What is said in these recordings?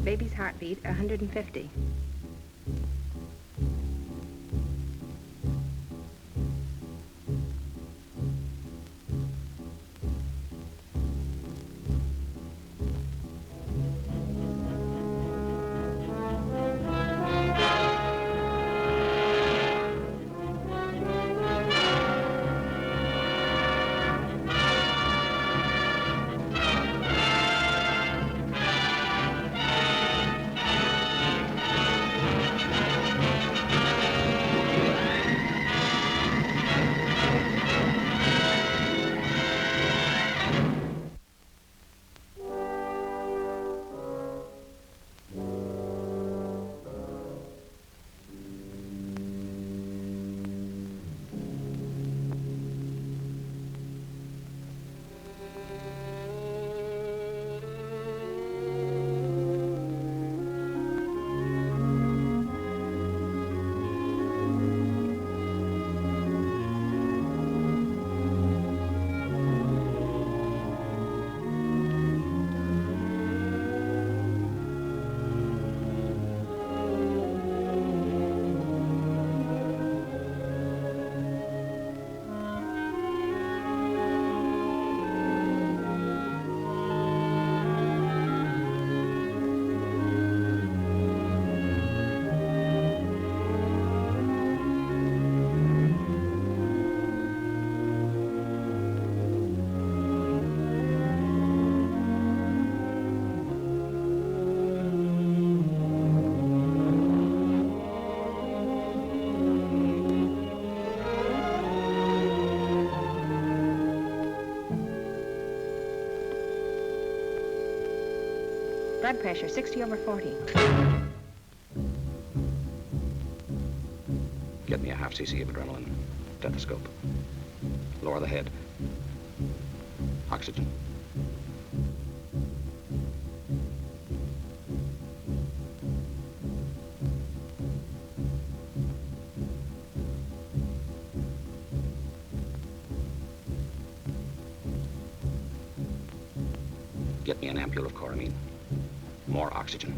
Baby's heartbeat, 150. Blood pressure, 60/40. Get me a half cc of adrenaline. Stethoscope. Lower the head. Oxygen. Get me an ampule of chloramine. More oxygen.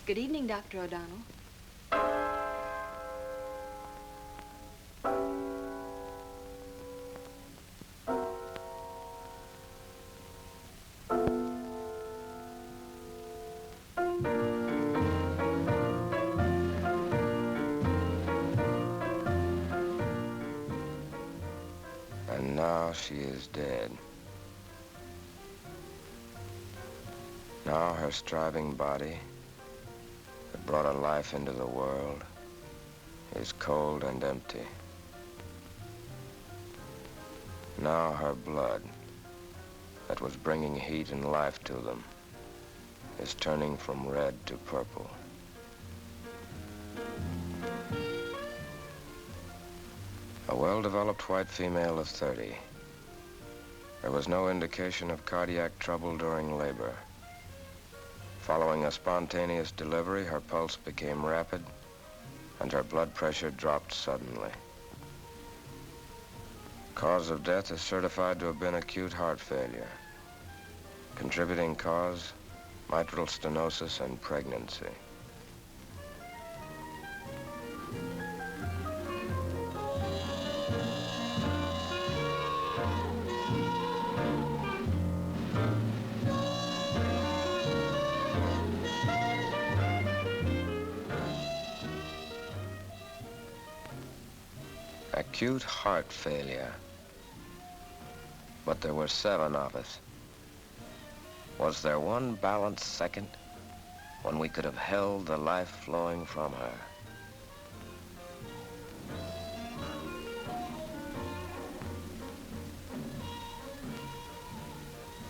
Good evening, Dr. O'Donnell. And now she is dead. Now her striving body that brought a life into the world is cold and empty. Now her blood that was bringing heat and life to them is turning from red to purple. A well-developed white female of 30. There was no indication of cardiac trouble during labor. Following a spontaneous delivery, her pulse became rapid and her blood pressure dropped suddenly. Cause of death is certified to have been acute heart failure. Contributing cause, mitral stenosis and pregnancy. Acute heart failure. But there were 7 of us. Was there one balanced second when we could have held the life flowing from her?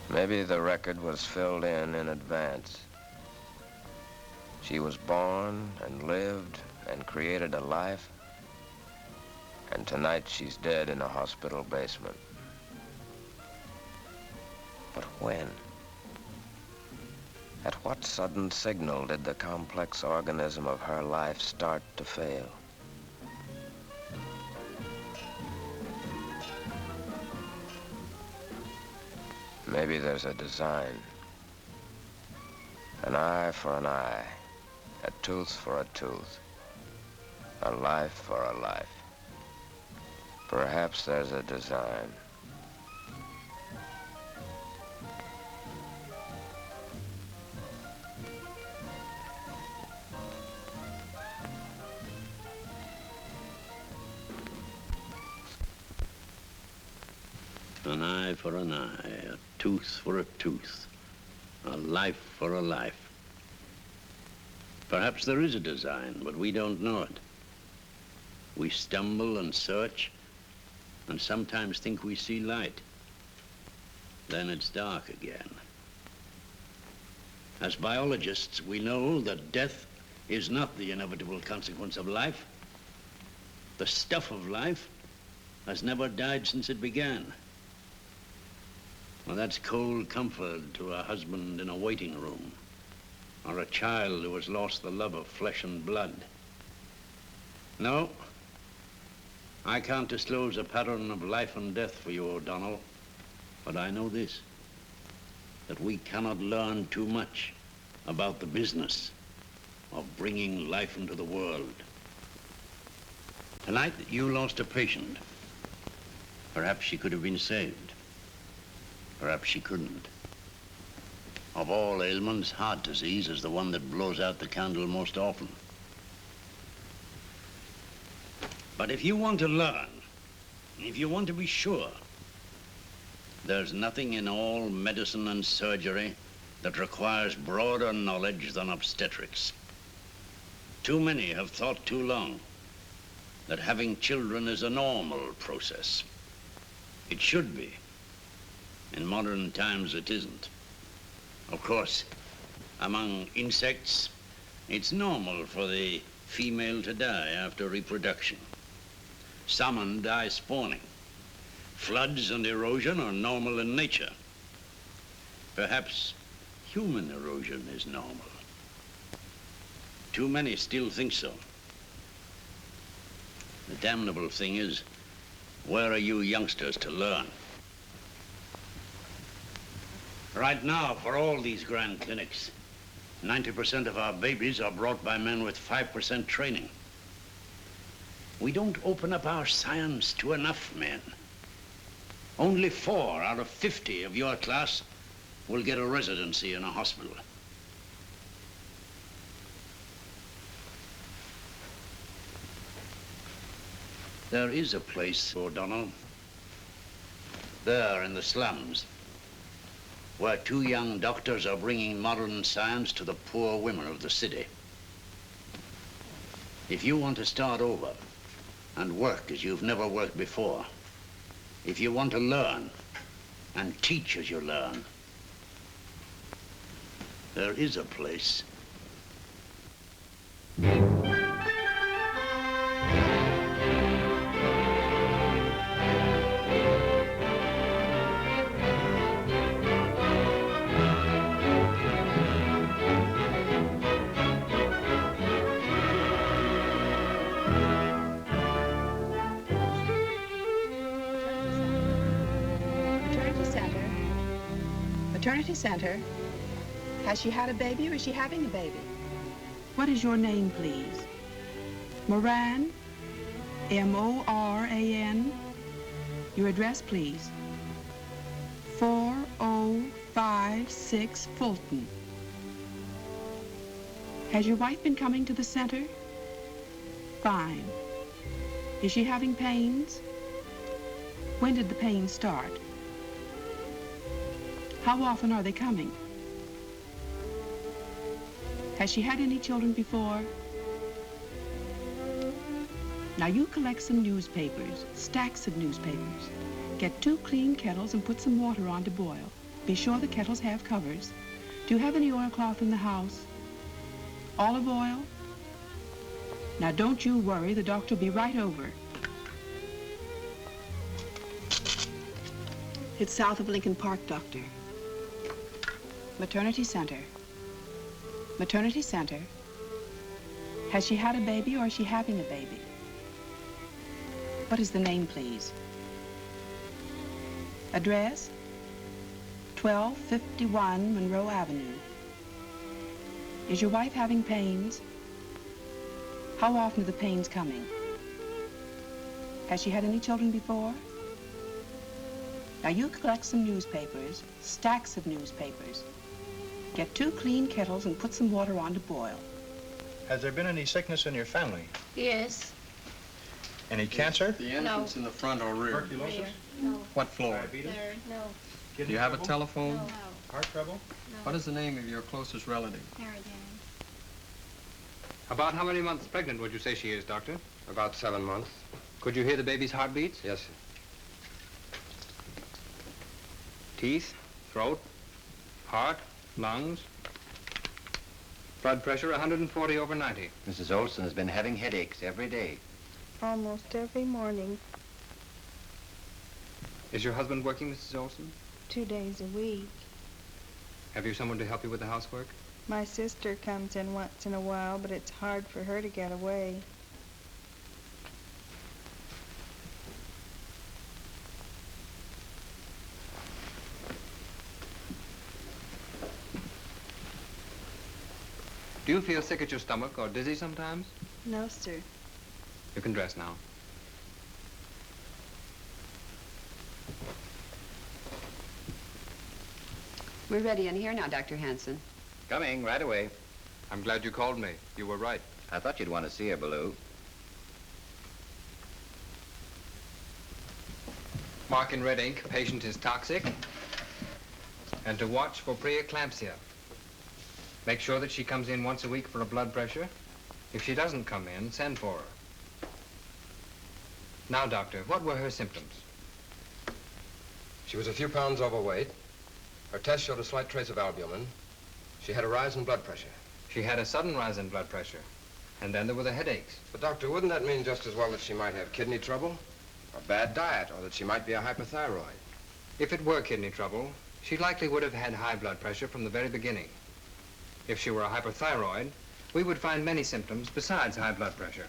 Maybe the record was filled in advance. She was born and lived and created a life, and tonight she's dead in a hospital basement. But when? At what sudden signal did the complex organism of her life start to fail? Maybe there's a design. An eye for an eye, a tooth for a tooth, a life for a life. Perhaps there's a design. An eye for an eye, a tooth for a tooth, a life for a life. Perhaps there is a design, but we don't know it. We stumble and search, and sometimes think we see light. Then it's dark again. As biologists, we know that death is not the inevitable consequence of life. The stuff of life has never died since it began. Well, that's cold comfort to a husband in a waiting room, or a child who has lost the love of flesh and blood. No, I can't disclose a pattern of life and death for you, O'Donnell, but I know this, that we cannot learn too much about the business of bringing life into the world. Tonight, you lost a patient. Perhaps she could have been saved. Perhaps she couldn't. Of all ailments, heart disease is the one that blows out the candle most often. But if you want to learn, if you want to be sure, there's nothing in all medicine and surgery that requires broader knowledge than obstetrics. Too many have thought too long that having children is a normal process. It should be. In modern times, it isn't. Of course, among insects, it's normal for the female to die after reproduction. Salmon die spawning. Floods and erosion are normal in nature. Perhaps human erosion is normal. Too many still think so. The damnable thing is, where are you youngsters to learn? Right now, for all these grand clinics, 90% of our babies are brought by men with 5% training. We don't open up our science to enough men. Only 4 out of 50 of your class will get a residency in a hospital. There is a place, O'Donnell, there in the slums, where 2 young doctors are bringing modern science to the poor women of the city. If you want to start over and work as you've never worked before, if you want to learn and teach as you learn, there is a place. Maternity Center. Has she had a baby or is she having a baby? What is your name, please? Moran? M-O-R-A-N? Your address, please. 4056 Fulton. Has your wife been coming to the center? Fine. Is she having pains? When did the pains start? How often are they coming? Has she had any children before? Now you collect some newspapers, stacks of newspapers. Get 2 clean kettles and put some water on to boil. Be sure the kettles have covers. Do you have any oilcloth in the house? Olive oil? Now don't you worry, the doctor will be right over. It's south of Lincoln Park, Doctor. Maternity Center. Maternity Center. Has she had a baby or is she having a baby? What is the name, please? Address? 1251 Monroe Avenue. Is your wife having pains? How often are the pains coming? Has she had any children before? Now you collect some newspapers, stacks of newspapers. Get 2 clean kettles and put some water on to boil. Has there been any sickness in your family? Yes. Any cancer? The entrance in the front or rear? Tuberculosis? No. What floor? Diabetes? Third. No. Do Kidney you have a trouble? telephone? No. Heart trouble? No. What is the name of your closest relative? Harrigan. About how many months pregnant would you say she is, Doctor? About 7 months. Could you hear the baby's heartbeats? Yes, sir. Teeth, throat, heart, lungs. Blood pressure 140/90. Mrs. Olson has been having headaches every day. Almost every morning, Is your husband working, Mrs. Olson? 2 days a week. Have you someone to help you with the housework? My sister comes in once in a while, but it's hard for her to get away. Do you feel sick at your stomach or dizzy sometimes? No, sir. You can dress now. We're ready in here now, Dr. Hanson. Coming right away. I'm glad you called me. You were right. I thought you'd want to see her, Baloo. Mark in red ink, patient is toxic. And to watch for preeclampsia. Make sure that she comes in once a week for a blood pressure. If she doesn't come in, send for her. Now, doctor, what were her symptoms? She was a few pounds overweight. Her test showed a slight trace of albumin. She had a rise in blood pressure. She had a sudden rise in blood pressure. And then there were the headaches. But, doctor, wouldn't that mean just as well that she might have kidney trouble? Or bad diet, or that she might be a hypothyroid? If it were kidney trouble, she likely would have had high blood pressure from the very beginning. If she were a hyperthyroid, we would find many symptoms besides high blood pressure.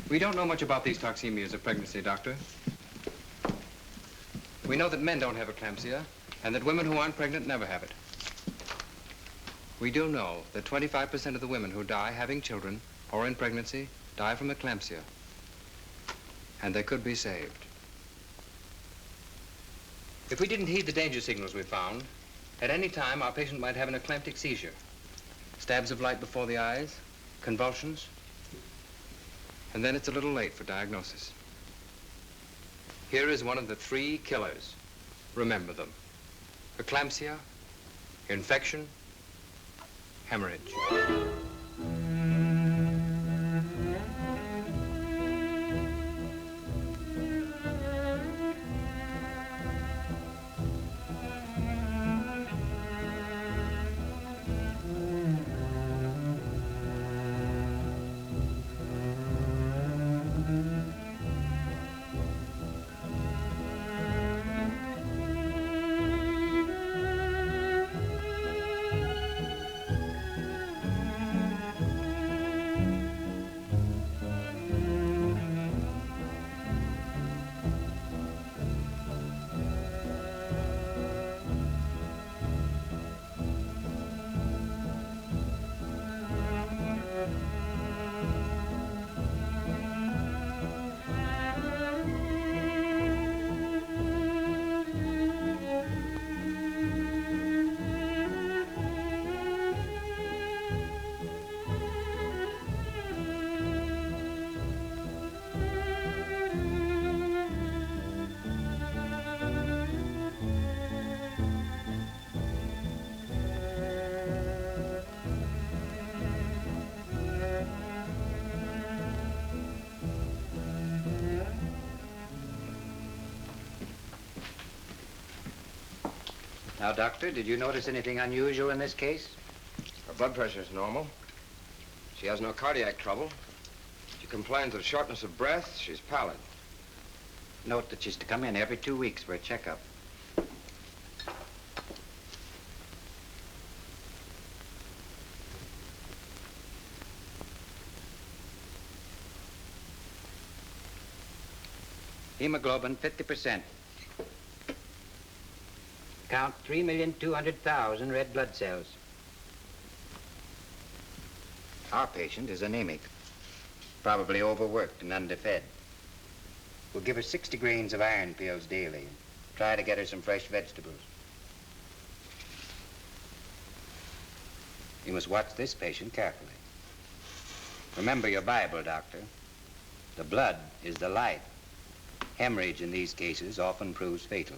We don't know much about these toxemias of pregnancy, doctor. We know that men don't have eclampsia, and that women who aren't pregnant never have it. We do know that 25% of the women who die having children or in pregnancy die from eclampsia, and they could be saved. If we didn't heed the danger signals we found, at any time our patient might have an eclamptic seizure. Stabs of light before the eyes, convulsions, and then it's a little late for diagnosis. Here is one of the 3 killers. Remember them. Eclampsia, infection, hemorrhage. Now, Doctor, did you notice anything unusual in this case? Her blood pressure is normal. She has no cardiac trouble. She complains of shortness of breath. She's pallid. Note that she's to come in every 2 weeks for a checkup. Hemoglobin, 50%. Count 3,200,000 red blood cells. Our patient is anemic, probably overworked and underfed. We'll give her 60 grains of iron pills daily. Try to get her some fresh vegetables. You must watch this patient carefully. Remember your Bible, Doctor. The blood is the light. Hemorrhage in these cases often proves fatal.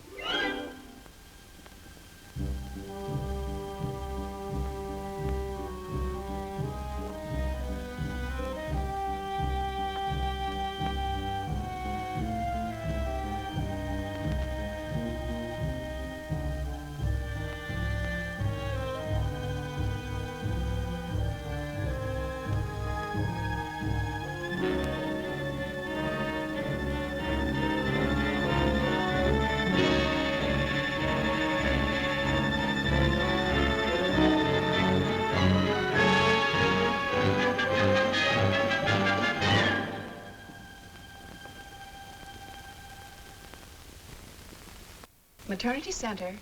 Maternity Center.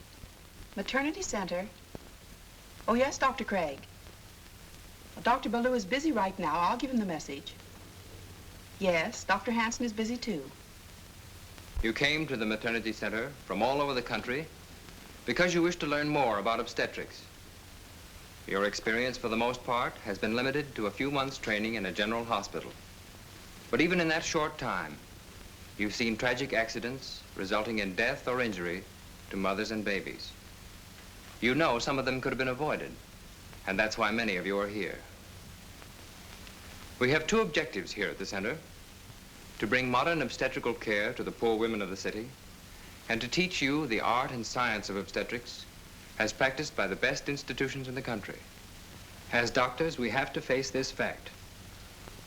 Maternity Center. Oh, yes, Dr. Craig. Well, Dr. Ballou is busy right now. I'll give him the message. Yes, Dr. Hanson is busy too. You came to the Maternity Center from all over the country because you wish to learn more about obstetrics. Your experience, for the most part, has been limited to a few months' training in a general hospital. But even in that short time, you've seen tragic accidents resulting in death or injury to mothers and babies. You know some of them could have been avoided, and that's why many of you are here. We have two objectives here at the center: to bring modern obstetrical care to the poor women of the city, and to teach you the art and science of obstetrics as practiced by the best institutions in the country. As doctors, we have to face this fact.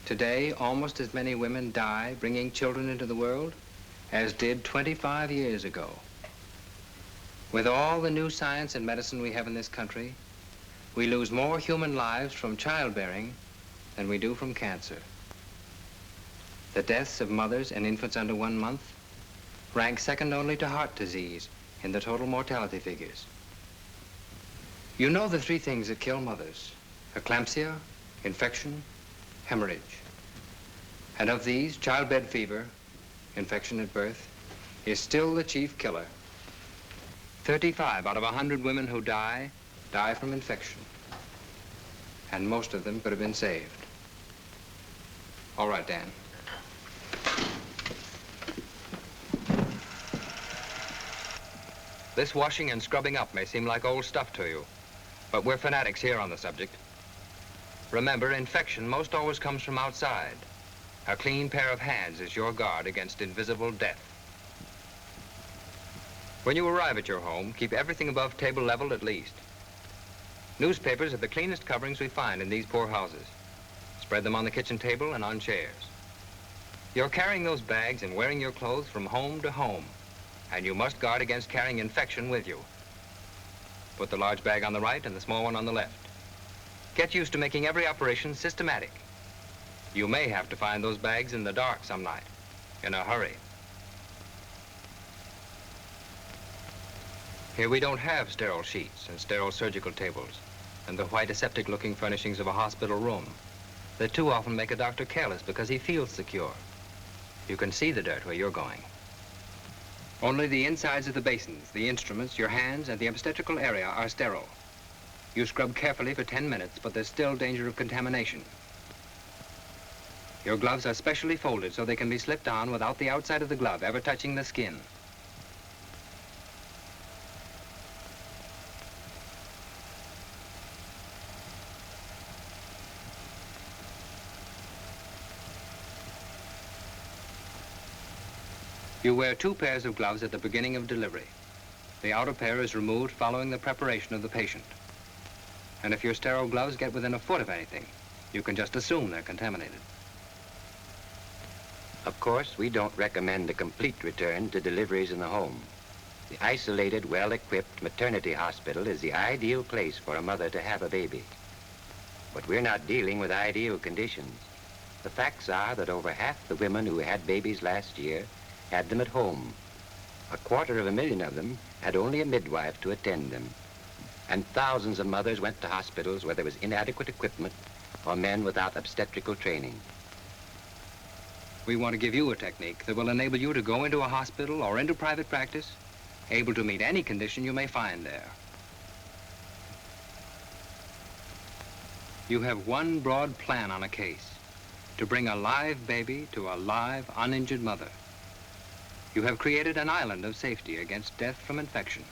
Today, almost as many women die bringing children into the world as did 25 years ago. With all the new science and medicine we have in this country, we lose more human lives from childbearing than we do from cancer. The deaths of mothers and infants under 1 month rank second only to heart disease in the total mortality figures. You know the three things that kill mothers: eclampsia, infection, hemorrhage. And of these, childbed fever, infection at birth, is still the chief killer. 35 out of 100 women who die from infection. And most of them could have been saved. All right, Dan. This washing and scrubbing up may seem like old stuff to you, but we're fanatics here on the subject. Remember, infection most always comes from outside. A clean pair of hands is your guard against invisible death. When you arrive at your home, keep everything above table level at least. Newspapers are the cleanest coverings we find in these poor houses. Spread them on the kitchen table and on chairs. You're carrying those bags and wearing your clothes from home to home, and you must guard against carrying infection with you. Put the large bag on the right and the small one on the left. Get used to making every operation systematic. You may have to find those bags in the dark some night, in a hurry. Here we don't have sterile sheets and sterile surgical tables and the white aseptic-looking furnishings of a hospital room that too often make a doctor careless because he feels secure. You can see the dirt where you're going. Only the insides of the basins, the instruments, your hands, and the obstetrical area are sterile. You scrub carefully for 10 minutes, but there's still danger of contamination. Your gloves are specially folded so they can be slipped on without the outside of the glove ever touching the skin. You wear 2 pairs of gloves at the beginning of delivery. The outer pair is removed following the preparation of the patient. And if your sterile gloves get within a foot of anything, you can just assume they're contaminated. Of course, we don't recommend a complete return to deliveries in the home. The isolated, well-equipped maternity hospital is the ideal place for a mother to have a baby. But we're not dealing with ideal conditions. The facts are that over half the women who had babies last year had them at home. 250,000 of them had only a midwife to attend them. And thousands of mothers went to hospitals where there was inadequate equipment or men without obstetrical training. We want to give you a technique that will enable you to go into a hospital or into private practice, able to meet any condition you may find there. You have one broad plan on a case, to bring a live baby to a live, uninjured mother. You have created an island of safety against death from infection.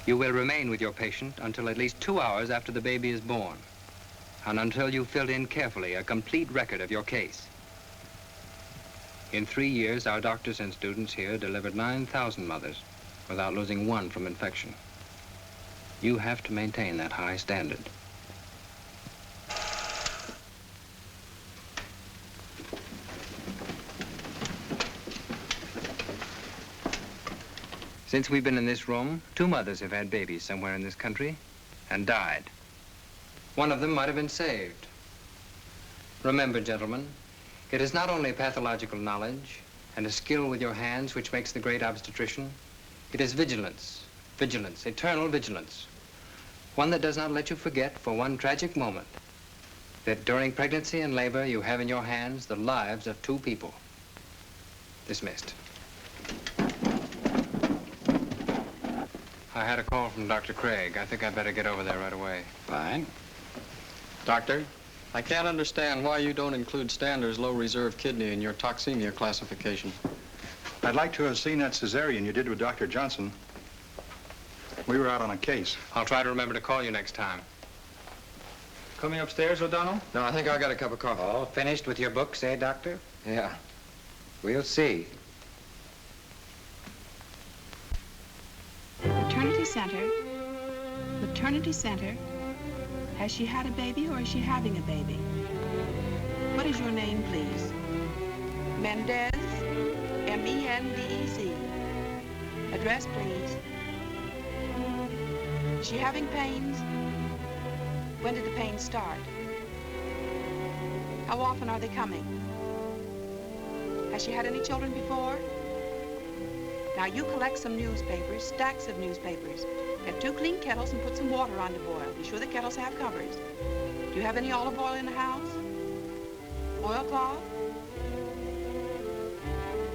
You will remain with your patient until at least 2 hours after the baby is born, and until you've filled in carefully a complete record of your case. In 3 years, our doctors and students here delivered 9,000 mothers without losing one from infection. You have to maintain that high standard. Since we've been in this room, 2 mothers have had babies somewhere in this country and died. One of them might have been saved. Remember, gentlemen, it is not only pathological knowledge and a skill with your hands which makes the great obstetrician. It is vigilance, vigilance, eternal vigilance. One that does not let you forget for one tragic moment that during pregnancy and labor you have in your hands the lives of 2 people. Dismissed. I had a call from Dr. Craig. I think I'd better get over there right away. Fine. Doctor, I can't understand why you don't include Stander's low reserve kidney in your toxemia classification. I'd like to have seen that cesarean you did with Dr. Johnson. We were out on a case. I'll try to remember to call you next time. Coming upstairs, O'Donnell? No, I think I got a cup of coffee. All finished with your books, eh, Doctor? Yeah. We'll see. Maternity Center. Maternity Center. Has she had a baby or is she having a baby? What is your name, please? Mendez, M-E-N-D-E-Z. Address, please. Is she having pains? When did the pains start? How often are they coming? Has she had any children before? Now you collect some newspapers, stacks of newspapers. Get 2 clean kettles and put some water on to boil. Be sure the kettles have covers. Do you have any olive oil in the house? Oilcloth?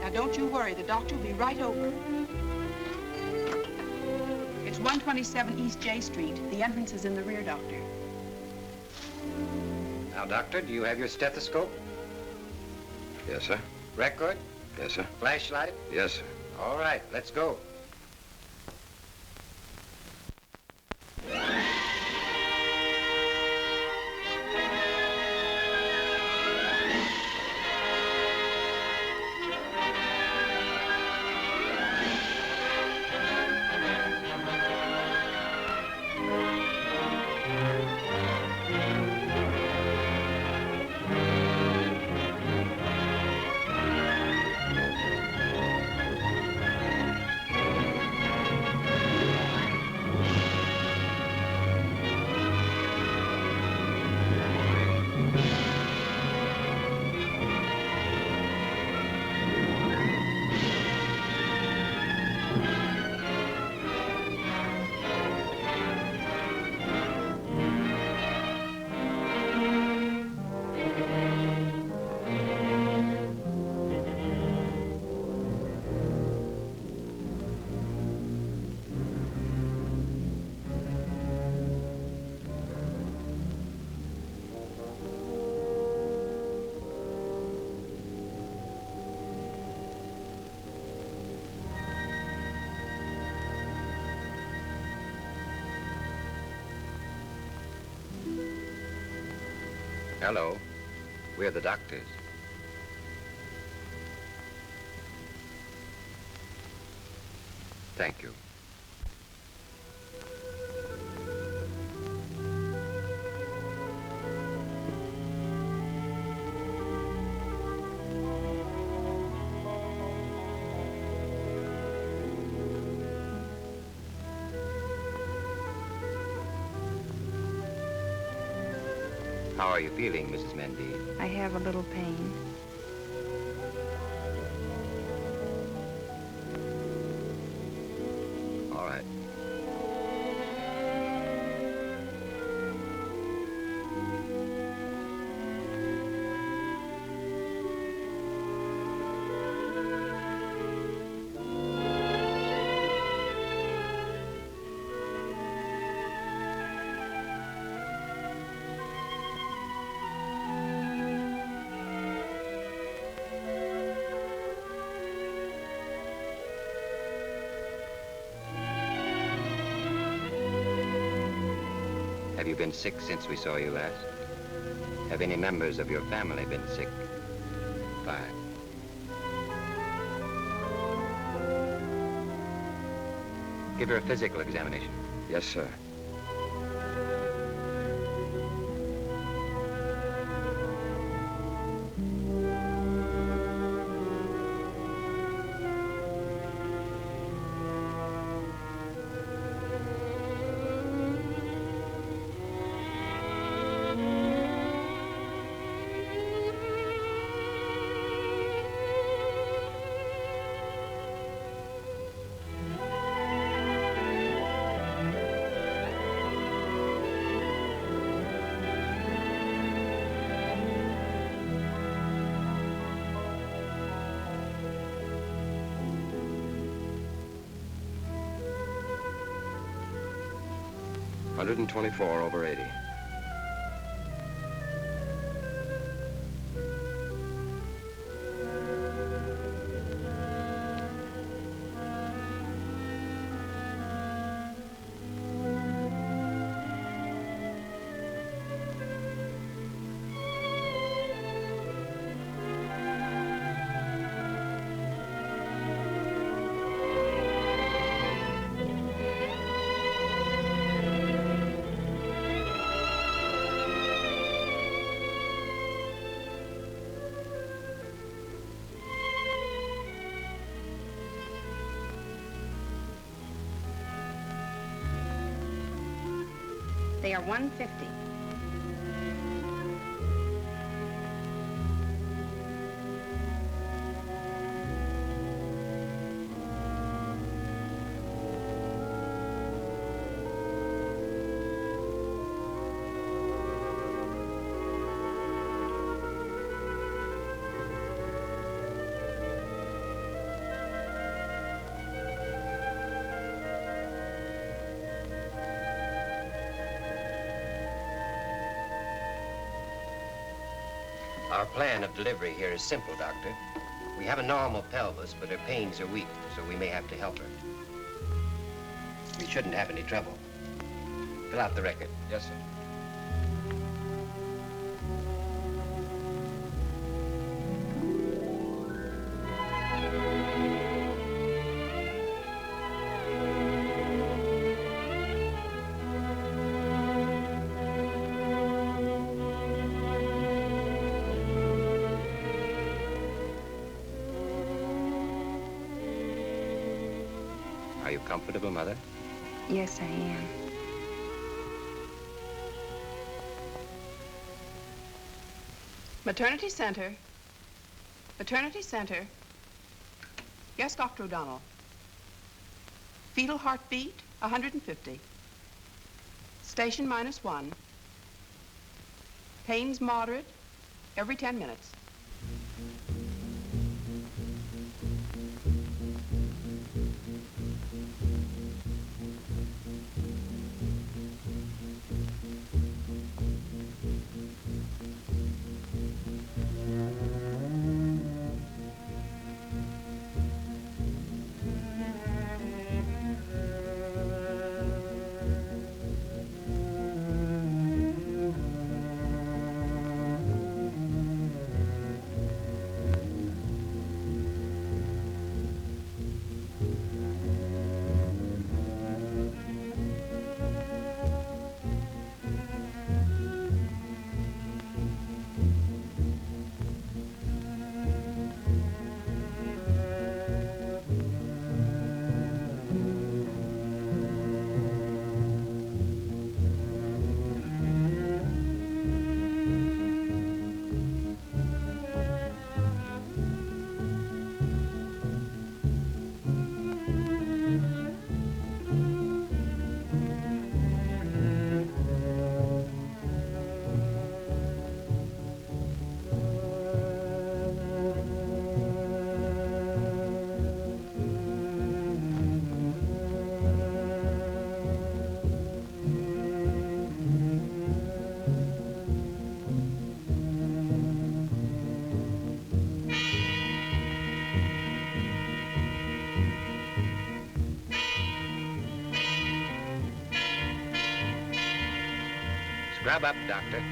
Now don't you worry, the doctor will be right over. It's 127 East J Street. The entrance is in the rear, Doctor. Now, Doctor, do you have your stethoscope? Yes, sir. Record? Yes, sir. Flashlight? Yes, sir. All right, let's go. Hello. We're the doctors. Thank you. How are you feeling, Mrs. Mendy? I have a little pain. All right. Have you been sick since we saw you last? Have any members of your family been sick? Fine. Give her a physical examination. Yes, sir. $124/80. They are 150. Our plan of delivery here is simple, Doctor. We have a normal pelvis, but her pains are weak, so we may have to help her. We shouldn't have any trouble. Fill out the record. Yes, sir. Are you comfortable, Mother? Yes, I am. Maternity Center. Maternity Center. Yes, Dr. O'Donnell. Fetal heartbeat, 150. Station -1. Pains moderate, every 10 minutes. Scrub up, Doctor.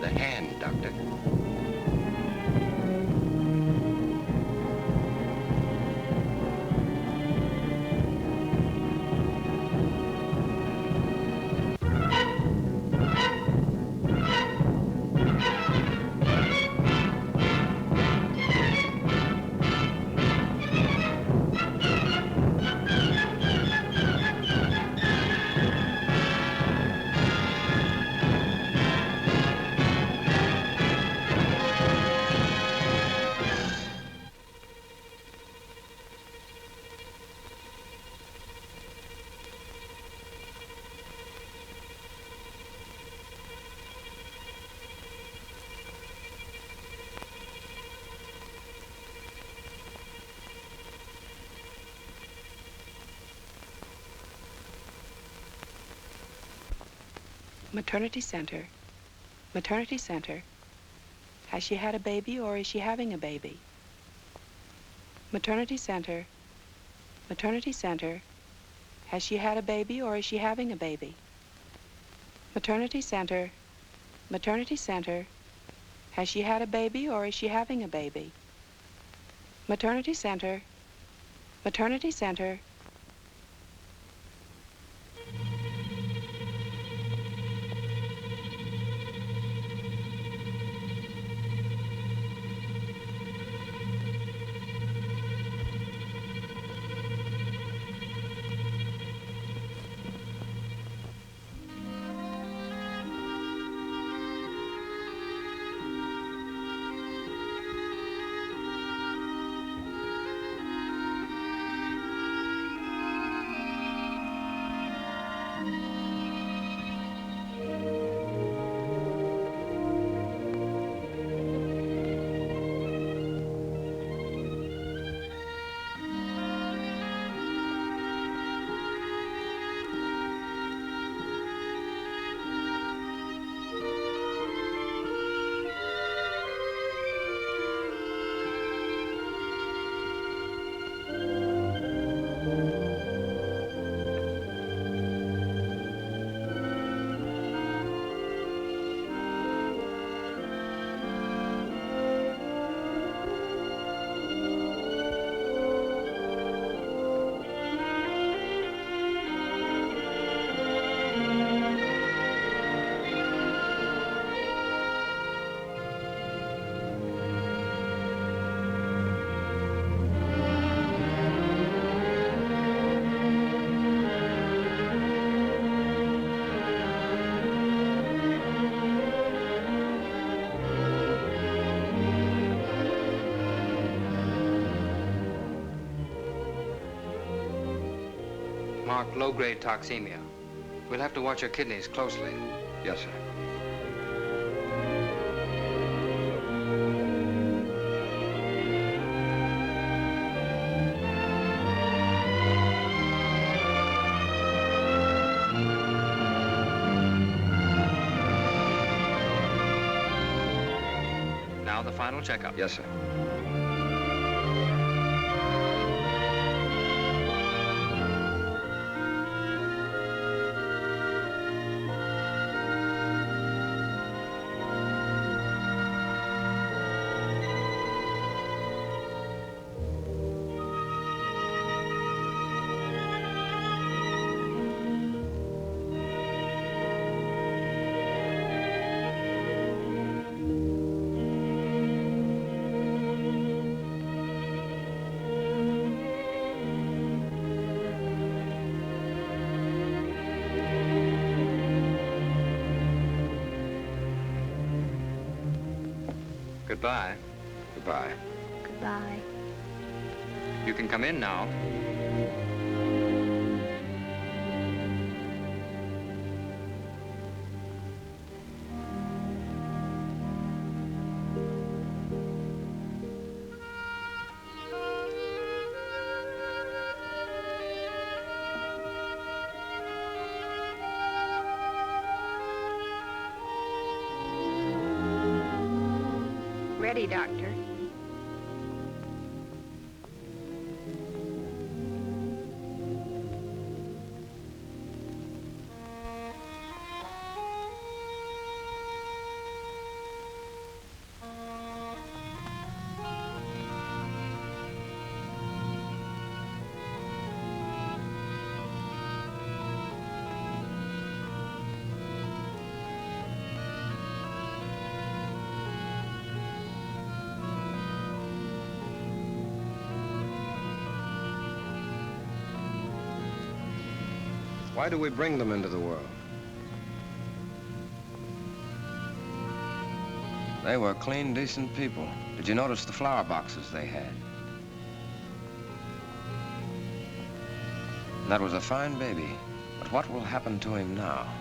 The hand, Doctor. Maternity Center. Maternity Center. Has she had a baby or is she having a baby? Maternity Center. Maternity Center. Has she had a baby or is she having a baby? Maternity Center. Maternity Center. Has she had a baby or is she having a baby? Maternity Center. Maternity Center. Marked low-grade toxemia. We'll have to watch her kidneys closely. Yes, sir. Now the final checkup. Yes, sir. Goodbye. Goodbye. Goodbye. You can come in now. Ready, Doctor. Why do we bring them into the world? They were clean, decent people. Did you notice the flower boxes they had? That was a fine baby. But what will happen to him now?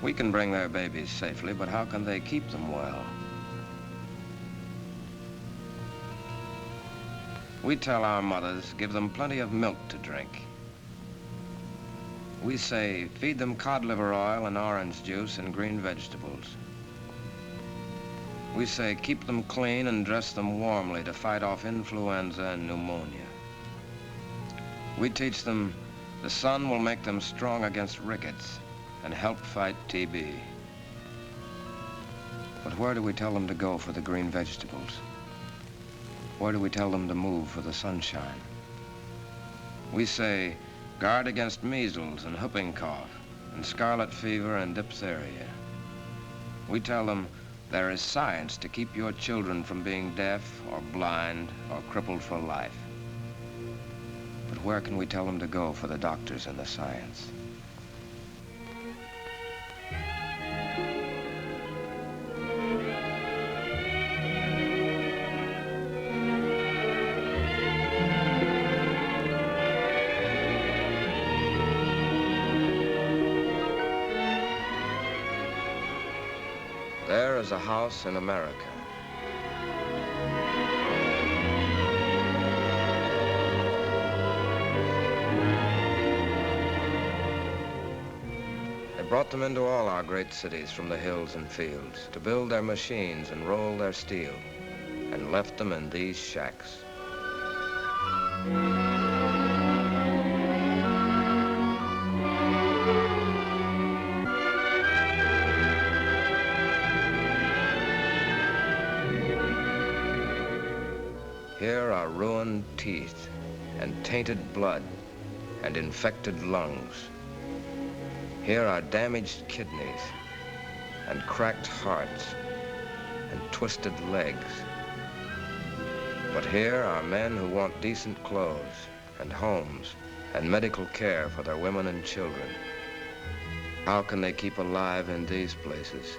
We can bring their babies safely, but how can they keep them well? We tell our mothers, give them plenty of milk to drink. We say, feed them cod liver oil and orange juice and green vegetables. We say, keep them clean and dress them warmly to fight off influenza and pneumonia. We teach them the sun will make them strong against rickets and help fight TB. But where do we tell them to go for the green vegetables? Where do we tell them to move for the sunshine? We say, guard against measles and whooping cough and scarlet fever and diphtheria. We tell them there is science to keep your children from being deaf or blind or crippled for life. But where can we tell them to go for the doctors and the science? There is a house in America. They brought them into all our great cities from the hills and fields to build their machines and roll their steel, and left them in these shacks. Here are ruined teeth and tainted blood and infected lungs. Here are damaged kidneys and cracked hearts and twisted legs. But here are men who want decent clothes and homes and medical care for their women and children. How can they keep alive in these places?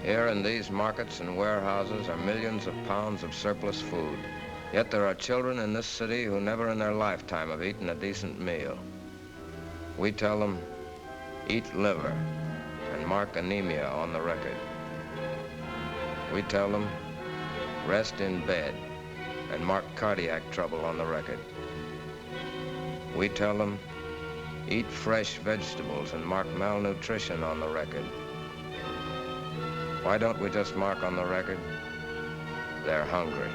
Here in these markets and warehouses are millions of pounds of surplus food. Yet there are children in this city who never in their lifetime have eaten a decent meal. We tell them, eat liver and mark anemia on the record. We tell them, rest in bed and mark cardiac trouble on the record. We tell them, eat fresh vegetables and mark malnutrition on the record. Why don't we just mark on the record, they're hungry?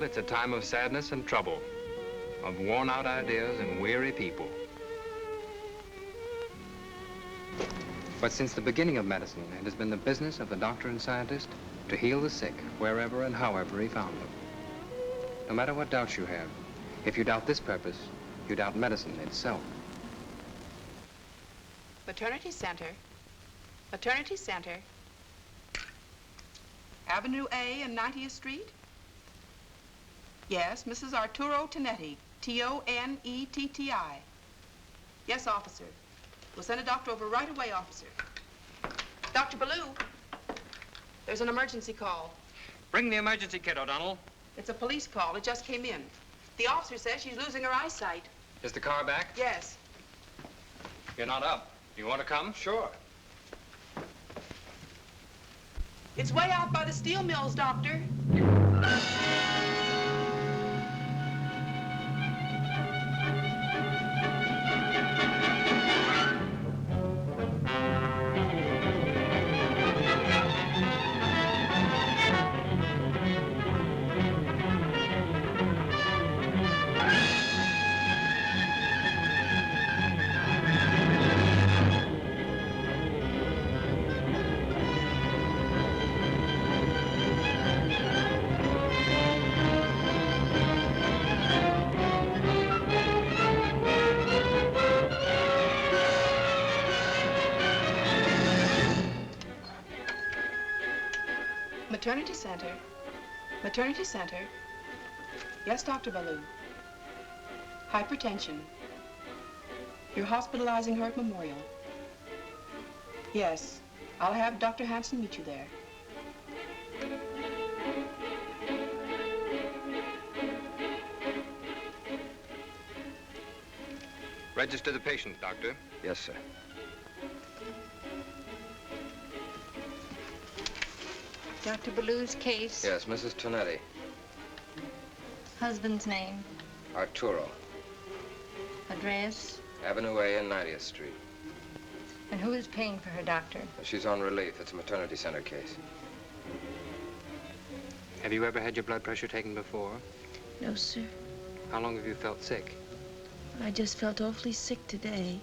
It's a time of sadness and trouble, of worn-out ideas and weary people. But since the beginning of medicine, it has been the business of the doctor and scientist to heal the sick wherever and however he found them. No matter what doubts you have, if you doubt this purpose, you doubt medicine itself. Maternity Center. Maternity Center. Avenue A and 90th Street? Yes, Mrs. Arturo Tonetti, T-O-N-E-T-T-I. Yes, officer. We'll send a doctor over right away, officer. Dr. Ballou, there's an emergency call. Bring the emergency kit, O'Donnell. It's a police call. It just came in. The officer says she's losing her eyesight. Is the car back? Yes. You're not up. You want to come? Sure. It's way out by the steel mills, doctor. Maternity Center. Maternity Center. Yes, Dr. Ballou. Hypertension. You're hospitalizing her at Memorial. Yes, I'll have Dr. Hanson meet you there. Register the patient, doctor. Yes, sir. Dr. Ballou's case. Yes, Mrs. Tonetti. Husband's name. Arturo. Address. Avenue A and 90th Street. And who is paying for her, doctor? She's on relief. It's a maternity center case. Have you ever had your blood pressure taken before? No, sir. How long have you felt sick? I just felt awfully sick today.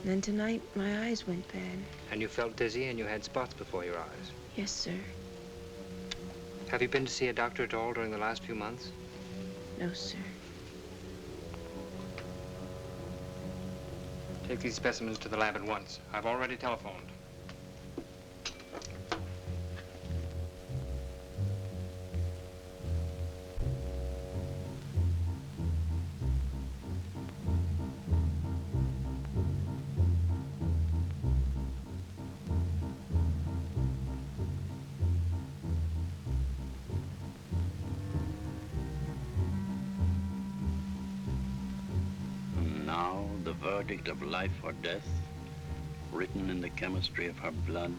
And then tonight, my eyes went bad. And you felt dizzy and you had spots before your eyes? Yes, sir. Have you been to see a doctor at all during the last few months? No, sir. Take these specimens to the lab at once. I've already telephoned. Now, the verdict of life or death, written in the chemistry of her blood,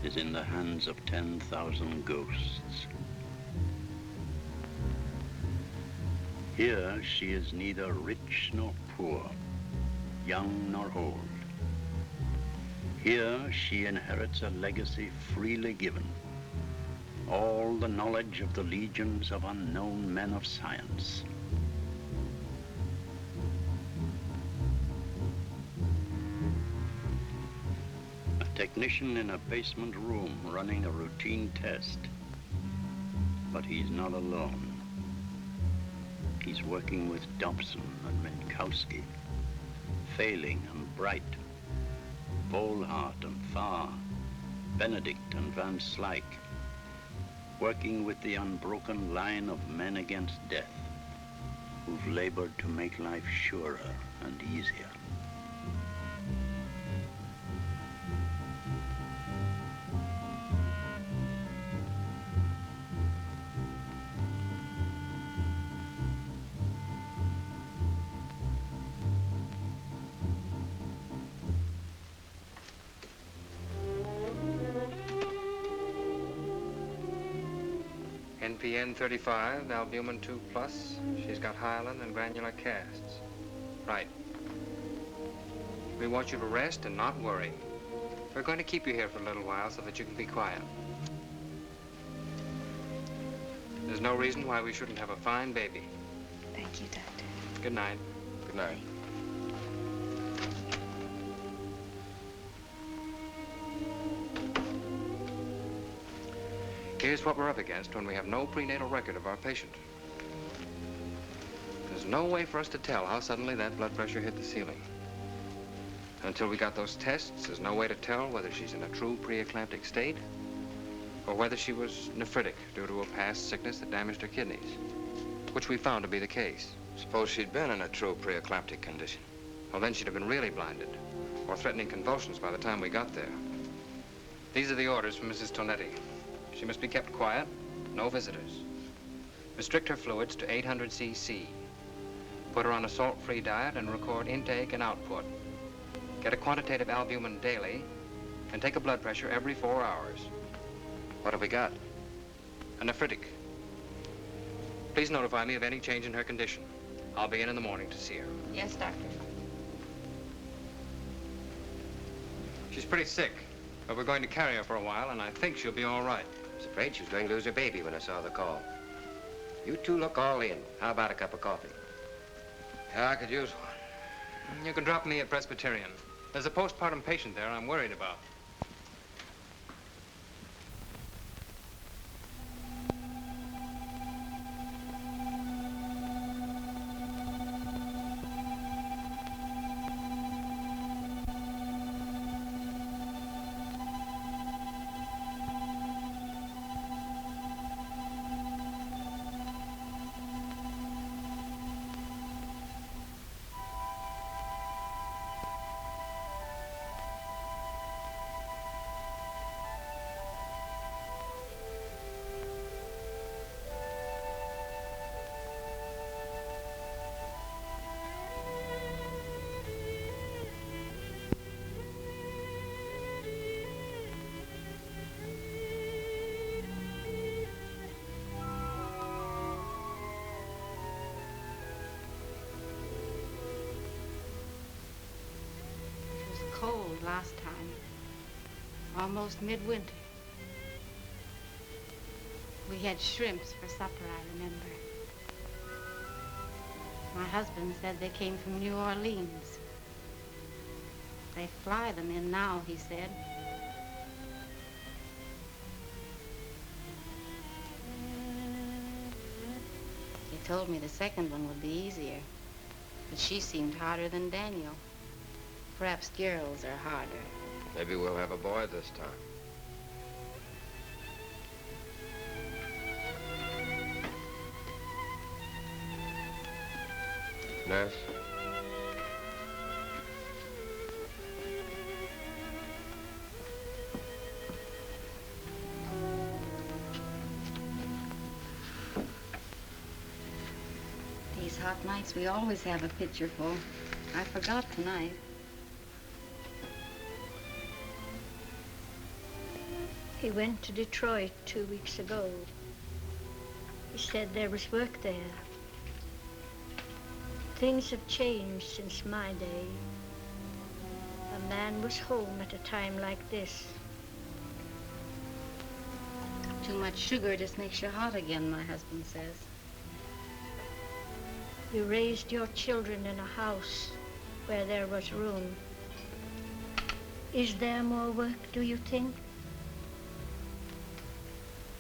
is in the hands of 10,000 ghosts. Here, she is neither rich nor poor, young nor old. Here, she inherits a legacy freely given, all the knowledge of the legions of unknown men of science. Technician in a basement room running a routine test. But he's not alone. He's working with Dobson and Minkowski, Failing and Bright, Volhart and Farr, Benedict and Van Slyke, working with the unbroken line of men against death who've labored to make life surer and easier. NPN 35, albumin 2+. She's got hyaline and granular casts. Right. We want you to rest and not worry. We're going to keep you here for a little while so that you can be quiet. there's no reason why we shouldn't have a fine baby. Thank you, Doctor. Good night. Good night. Here's what we're up against when we have no prenatal record of our patient. There's no way for us to tell how suddenly that blood pressure hit the ceiling. Until we got those tests, there's no way to tell whether she's in a true preeclamptic state or whether she was nephritic due to a past sickness that damaged her kidneys, which we found to be the case. Suppose she'd been in a true preeclamptic condition. Well, then she'd have been really blinded or threatening convulsions by the time we got there. These are the orders from Mrs. Tonetti. She must be kept quiet, no visitors. Restrict her fluids to 800 cc. Put her on a salt-free diet and record intake and output. Get a quantitative albumin daily and take a blood pressure every 4 hours. What have we got? A nephritic. Please notify me of any change in her condition. I'll be in the morning to see her. Yes, Doctor. She's pretty sick, but we're going to carry her for a while, and I think she'll be all right. I was afraid she was going to lose her baby when I saw the call. You two look all in. How about a cup of coffee? Yeah, I could use one. You can drop me at Presbyterian. There's a postpartum patient there I'm worried about. Cold last time, almost midwinter. We had shrimps for supper, I remember. My husband said they came from New Orleans. They fly them in now, he said. He told me the second one would be easier, but she seemed harder than Daniel. Perhaps girls are harder. Maybe we'll have a boy this time. Nurse? These hot nights, we always have a pitcher full. I forgot tonight. He went to Detroit 2 weeks ago. He said there was work there. Things have changed since my day. A man was home at a time like this. Too much sugar just makes you hot again, my husband says. You raised your children in a house where there was room. Is there more work, do you think?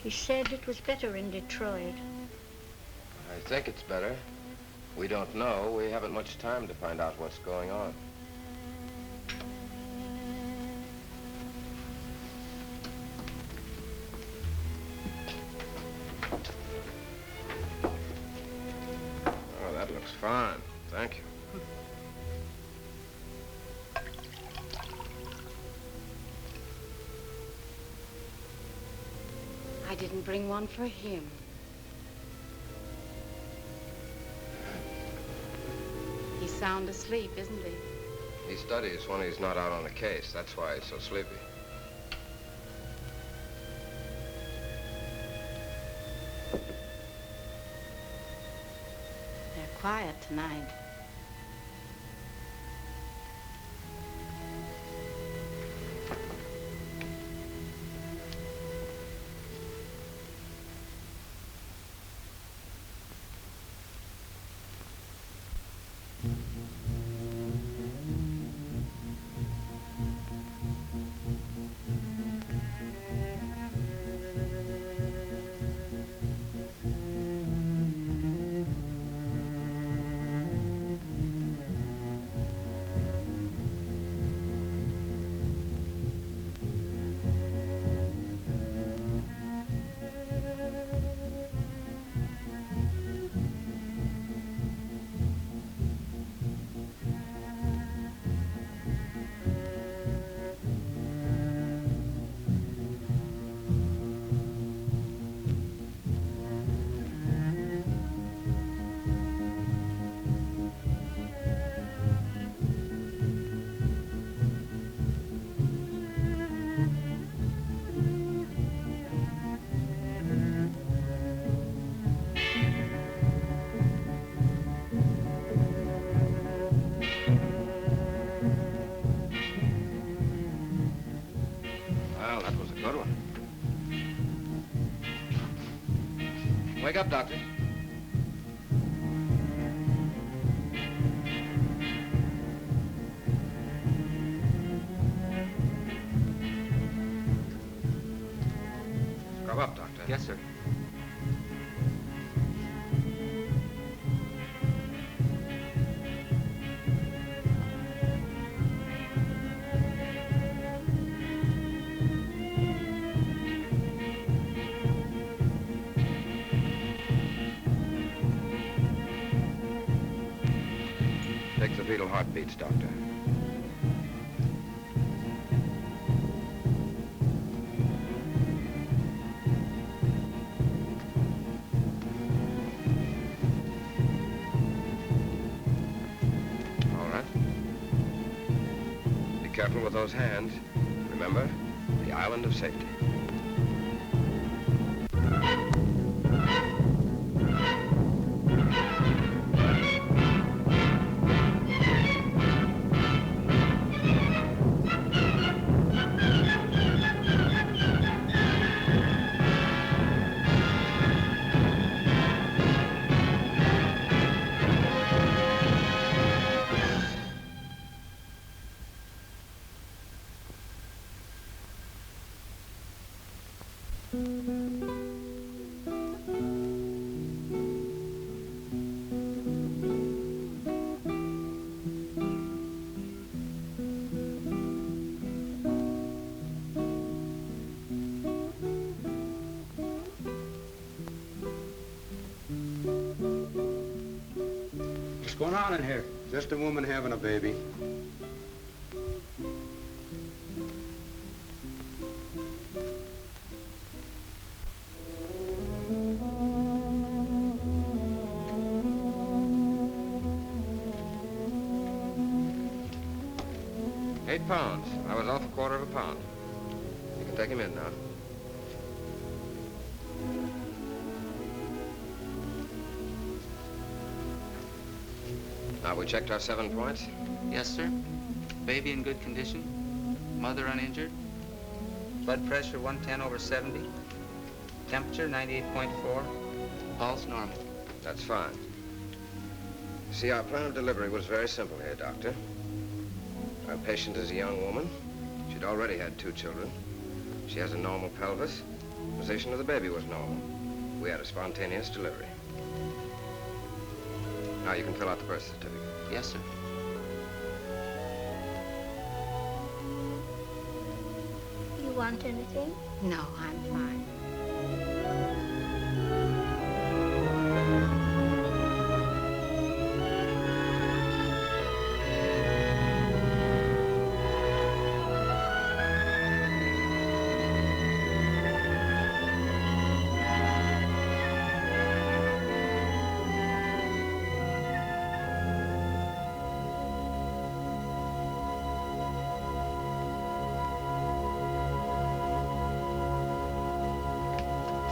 He said it was better in Detroit. I think it's better. We don't know. We haven't much time to find out what's going on. Oh, that looks fine. Thank you. I didn't bring one for him. He's sound asleep, isn't he? He studies when he's not out on a case. That's why he's so sleepy. They're quiet tonight. Wake up, Doctor. Scrub up, Doctor. Yes, sir. Take the fetal heartbeats, Doctor. All right. Be careful with those hands. Remember, the island of safety. What's going on in here? Just a woman having a baby. £8. I was off £1/4 You can take him in now. Now, we checked our 7 points. Yes, sir. Baby in good condition. Mother uninjured. Blood pressure 110/70. Temperature 98.4. Pulse normal. That's fine. See, our plan of delivery was very simple here, Doctor. Our patient is a young woman. She'd already had 2 children. She has a normal pelvis. Position of the baby was normal. We had a spontaneous delivery. Now you can fill out the birth certificate. Yes, sir. You want anything? No, I'm fine.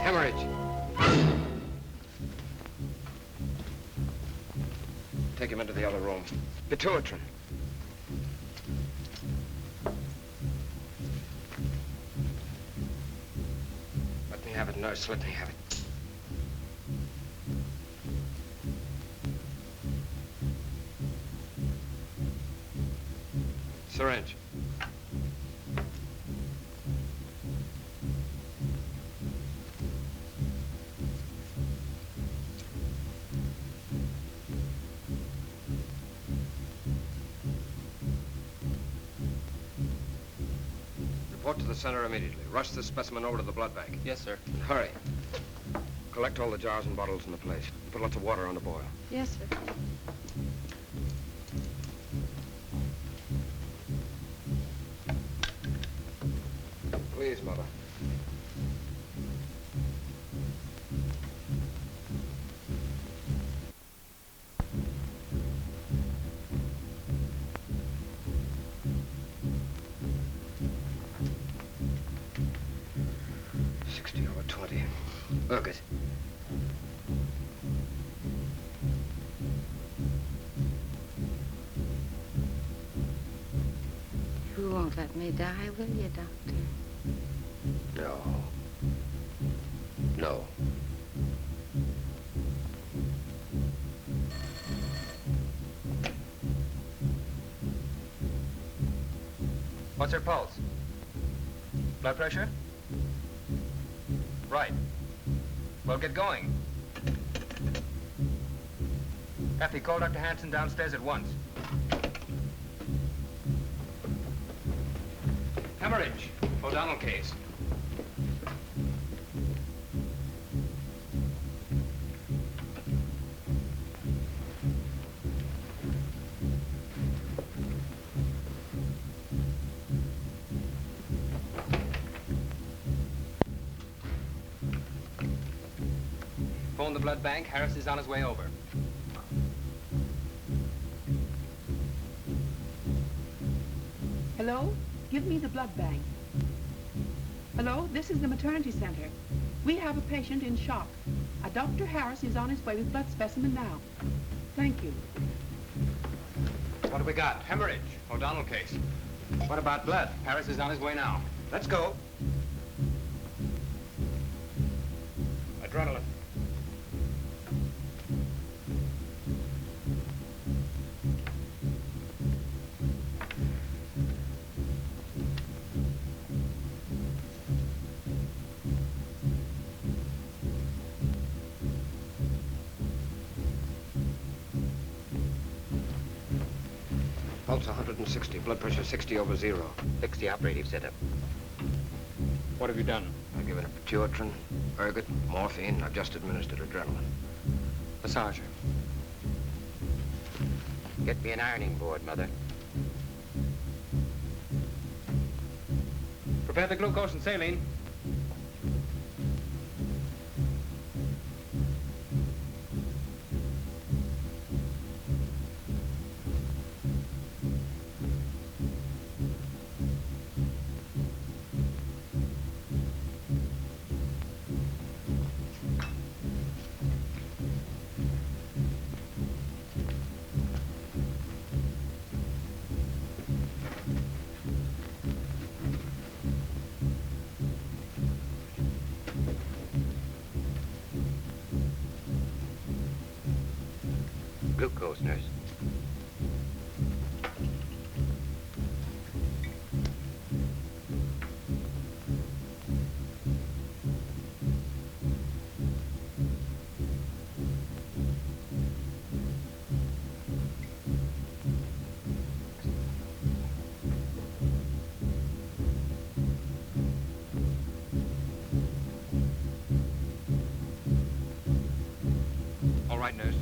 Hemorrhage. Take him into the other room. Pituitary. Let me have it, nurse. Let me have it. Syringe. Report to the center immediately. Rush this specimen over to the blood bank. Yes, sir. And hurry. Collect all the jars and bottles in the place. Put lots of water on to boil. Yes, sir. Please, Mother. Look it. You won't let me die, will you, Doctor? No. No. What's her pulse? Blood pressure? Right. Well, get going. Kathy, call Dr. Hanson downstairs at once. Hemorrhage. O'Donnell case. Phone the blood bank. Harris is on his way over. Hello? Give me the blood bank. Hello? This is the Maternity Center. We have a patient in shock. A Dr. Harris is on his way with blood specimen now. Thank you. What do we got? Hemorrhage. O'Donnell case. What about blood? Harris is on his way now. Let's go. Adrenaline. Pulse 160, blood pressure 60 over 0. Fix the operative setup. What have you done? I've given her pituitrin, ergot, morphine. I've just administered adrenaline. Massage her. Get me an ironing board, Mother. Prepare the glucose and saline. Glucose, nurse. All right, nurse.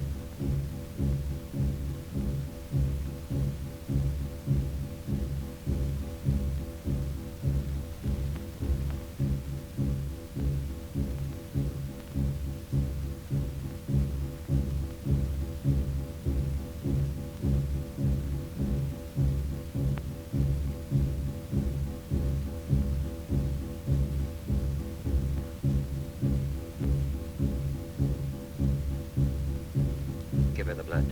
Give her the blood.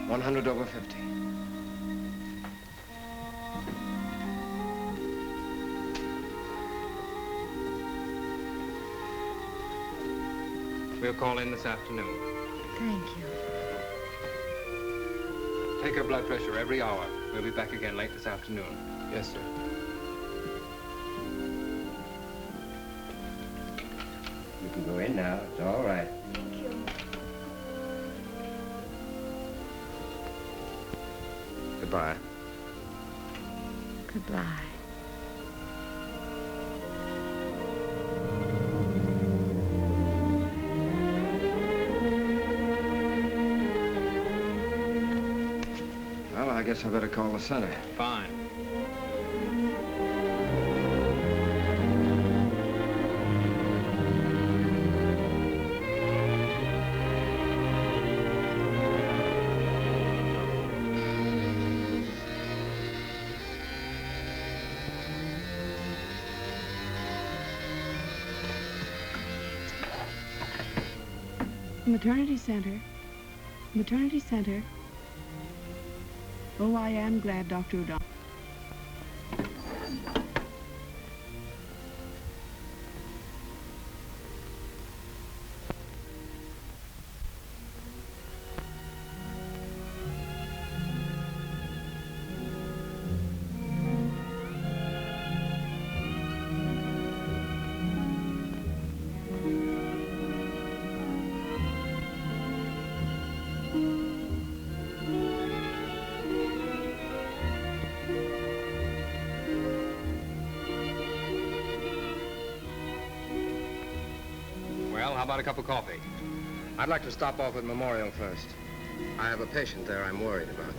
$100 over 50. We'll call in this afternoon. Thank you. Take her blood pressure every hour. We'll be back again late this afternoon. Yes, sir. You can go in now. It's all right. Thank you. Goodbye. Goodbye. Well, I guess I better call the center. Fine. Maternity Center. Maternity Center. Oh, I am glad, Dr. O'Donnell. Well, how about a cup of coffee? I'd like to stop off at Memorial first. I have a patient there I'm worried about.